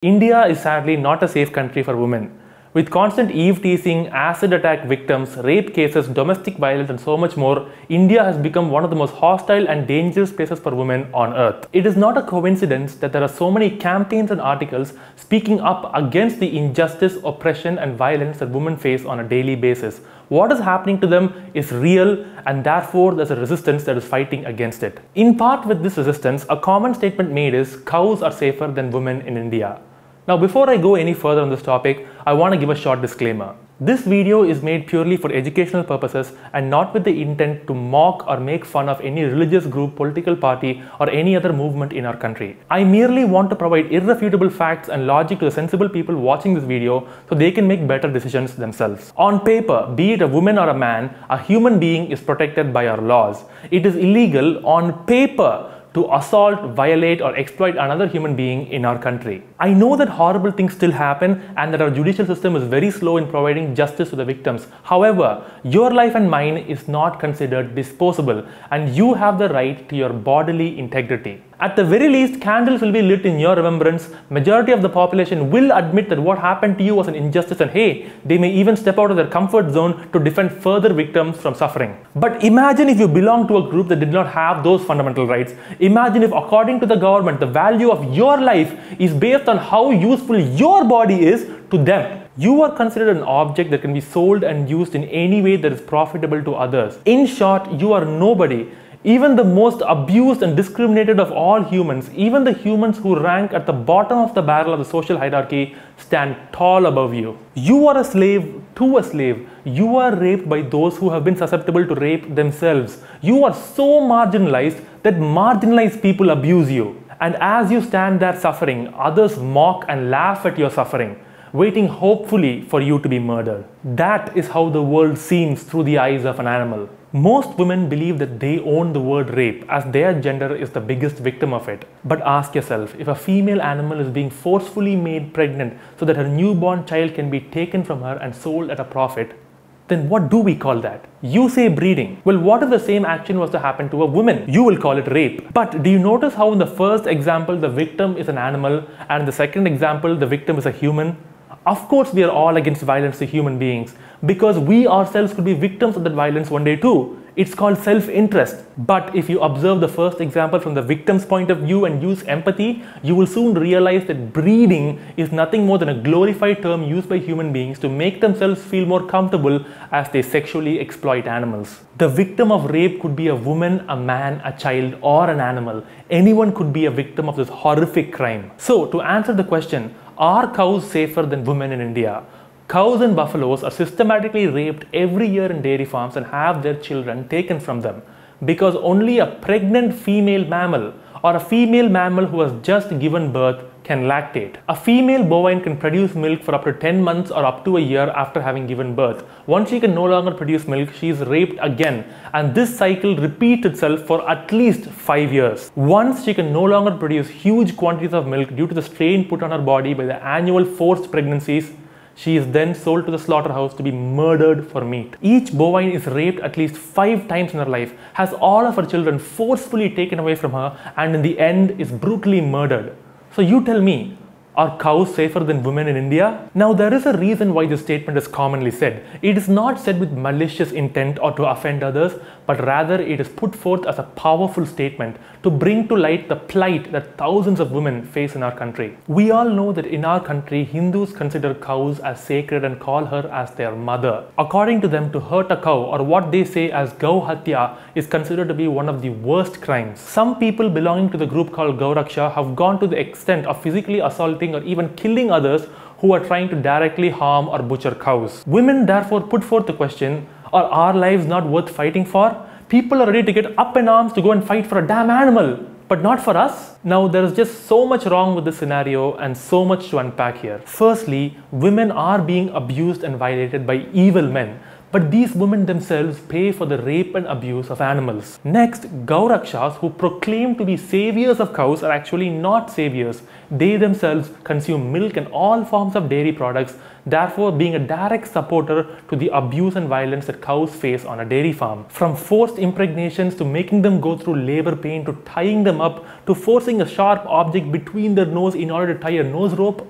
India is sadly not a safe country for women. With constant eve teasing, acid attack victims, rape cases, domestic violence and so much more, India has become one of the most hostile and dangerous places for women on earth. It is not a coincidence that there are so many campaigns and articles speaking up against the injustice, oppression and violence that women face on a daily basis. What is happening to them is real, and therefore there's a resistance that is fighting against it. In part with this resistance, a common statement made is cows are safer than women in India. Now, before I go any further on this topic, I want to give a short disclaimer. This video is made purely for educational purposes and not with the intent to mock or make fun of any religious group, political party or any other movement in our country. I merely want to provide irrefutable facts and logic to the sensible people watching this video so they can make better decisions themselves. On paper, be it a woman or a man, a human being is protected by our laws. It is illegal on paper to assault, violate or exploit another human being in our country. I know that horrible things still happen and that our judicial system is very slow in providing justice to the victims. However, your life and mine is not considered disposable and you have the right to your bodily integrity. At the very least, candles will be lit in your remembrance. Majority of the population will admit that what happened to you was an injustice and hey, they may even step out of their comfort zone to defend further victims from suffering. But imagine if you belong to a group that did not have those fundamental rights. Imagine if according to the government, the value of your life is based on how useful your body is to them. You are considered an object that can be sold and used in any way that is profitable to others. In short, you are nobody. Even the most abused and discriminated of all humans, even the humans who rank at the bottom of the barrel of the social hierarchy, stand tall above you. You are a slave to a slave. You are raped by those who have been susceptible to rape themselves. You are so marginalized that marginalized people abuse you. And as you stand there suffering, others mock and laugh at your suffering, waiting hopefully for you to be murdered. That is how the world seems through the eyes of an animal. Most women believe that they own the word rape as their gender is the biggest victim of it. But ask yourself, if a female animal is being forcefully made pregnant so that her newborn child can be taken from her and sold at a profit, then what do we call that? You say breeding. Well, what if the same action was to happen to a woman? You will call it rape. But do you notice how in the first example the victim is an animal and in the second example the victim is a human? Of course, we are all against violence to human beings because we ourselves could be victims of that violence one day too. It's called self-interest. But if you observe the first example from the victim's point of view and use empathy, you will soon realize that breeding is nothing more than a glorified term used by human beings to make themselves feel more comfortable as they sexually exploit animals. The victim of rape could be a woman, a man, a child, or an animal. Anyone could be a victim of this horrific crime. So, to answer the question, are cows safer than women in India? Cows and buffaloes are systematically raped every year in dairy farms and have their children taken from them because only a pregnant female mammal or a female mammal who has just given birth can lactate. A female bovine can produce milk for up to 10 months or up to a year after having given birth. Once she can no longer produce milk, she is raped again, and this cycle repeats itself for at least 5 years. Once she can no longer produce huge quantities of milk due to the strain put on her body by the annual forced pregnancies, she is then sold to the slaughterhouse to be murdered for meat. Each bovine is raped at least 5 times in her life, has all of her children forcefully taken away from her, and in the end is brutally murdered. So you tell me, are cows safer than women in India? Now there is a reason why this statement is commonly said. It is not said with malicious intent or to offend others, but rather it is put forth as a powerful statement to bring to light the plight that thousands of women face in our country. We all know that in our country, Hindus consider cows as sacred and call her as their mother. According to them, to hurt a cow or what they say as Gau Hatya is considered to be one of the worst crimes. Some people belonging to the group called Gau Raksha have gone to the extent of physically assaulting or even killing others who are trying to directly harm or butcher cows. Women therefore put forth the question, are our lives not worth fighting for? People are ready to get up in arms to go and fight for a damn animal, but not for us. Now there is just so much wrong with this scenario and so much to unpack here. Firstly, women are being abused and violated by evil men. but these women themselves pay for the rape and abuse of animals. Next, Gaurakshas, who proclaim to be saviors of cows, are actually not saviors. They themselves consume milk and all forms of dairy products, therefore being a direct supporter to the abuse and violence that cows face on a dairy farm. From forced impregnations to making them go through labor pain to tying them up to forcing a sharp object between their nose in order to tie a nose rope,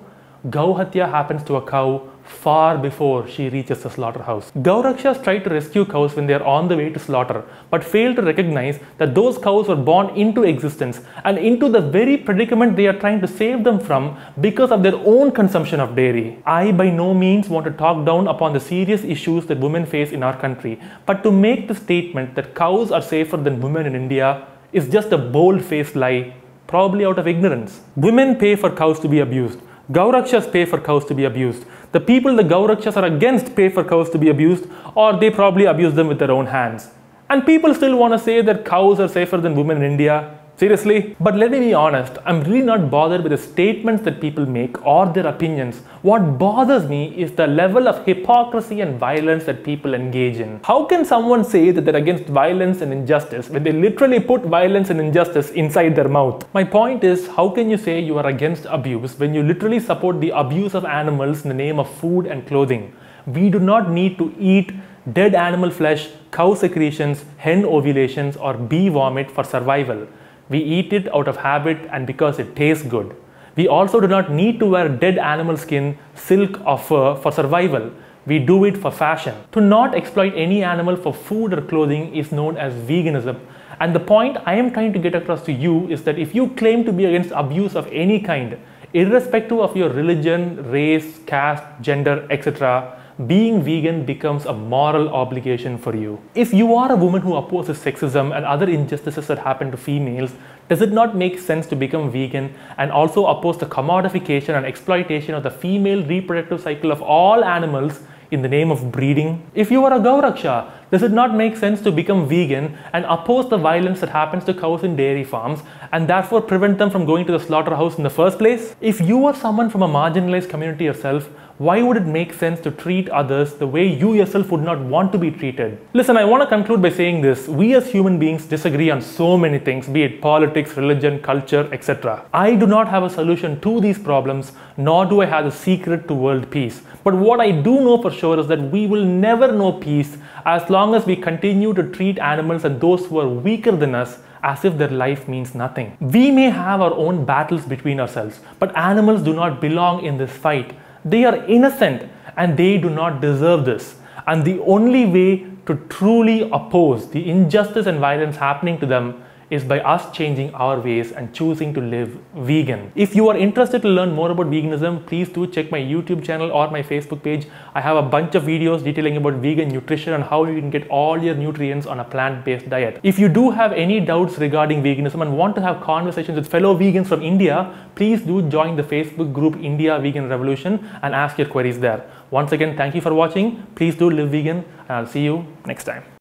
Gauhatya happens to a cow far before she reaches the slaughterhouse. Gaurakshas try to rescue cows when they are on the way to slaughter, but fail to recognize that those cows were born into existence and into the very predicament they are trying to save them from because of their own consumption of dairy. I by no means want to talk down upon the serious issues that women face in our country, but to make the statement that cows are safer than women in India is just a bold-faced lie, probably out of ignorance. Women pay for cows to be abused. Gaurakshas pay for cows to be abused. The people the Gaurakshas are against pay for cows to be abused, or they probably abuse them with their own hands. And people still want to say that cows are safer than women in India. Seriously? But let me be honest, I'm really not bothered with the statements that people make or their opinions. What bothers me is the level of hypocrisy and violence that people engage in. How can someone say that they're against violence and injustice when they literally put violence and injustice inside their mouth? My point is, how can you say you are against abuse when you literally support the abuse of animals in the name of food and clothing? We do not need to eat dead animal flesh, cow secretions, hen ovulations, or bee vomit for survival. We eat it out of habit and because it tastes good. We also do not need to wear dead animal skin, silk or fur for survival. We do it for fashion. To not exploit any animal for food or clothing is known as veganism. And the point I am trying to get across to you is that if you claim to be against abuse of any kind, irrespective of your religion, race, caste, gender, etc., being vegan becomes a moral obligation for you. If you are a woman who opposes sexism and other injustices that happen to females, does it not make sense to become vegan and also oppose the commodification and exploitation of the female reproductive cycle of all animals in the name of breeding? If you are a Gauraksha, does it not make sense to become vegan and oppose the violence that happens to cows in dairy farms and therefore prevent them from going to the slaughterhouse in the first place? If you are someone from a marginalized community yourself, why would it make sense to treat others the way you yourself would not want to be treated? Listen, I want to conclude by saying this. We as human beings disagree on so many things, be it politics, religion, culture, etc. I do not have a solution to these problems, nor do I have the secret to world peace. But what I do know for sure is that we will never know peace as long as we continue to treat animals and those who are weaker than us as if their life means nothing. We may have our own battles between ourselves, but animals do not belong in this fight. They are innocent and they do not deserve this. And the only way to truly oppose the injustice and violence happening to them is by us changing our ways and choosing to live vegan. If you are interested to learn more about veganism, please do check my YouTube channel or my Facebook page. I have a bunch of videos detailing about vegan nutrition and how you can get all your nutrients on a plant-based diet. If you do have any doubts regarding veganism and want to have conversations with fellow vegans from India, please do join the Facebook group India Vegan Revolution and ask your queries there. Once again, thank you for watching. Please do live vegan and I'll see you next time.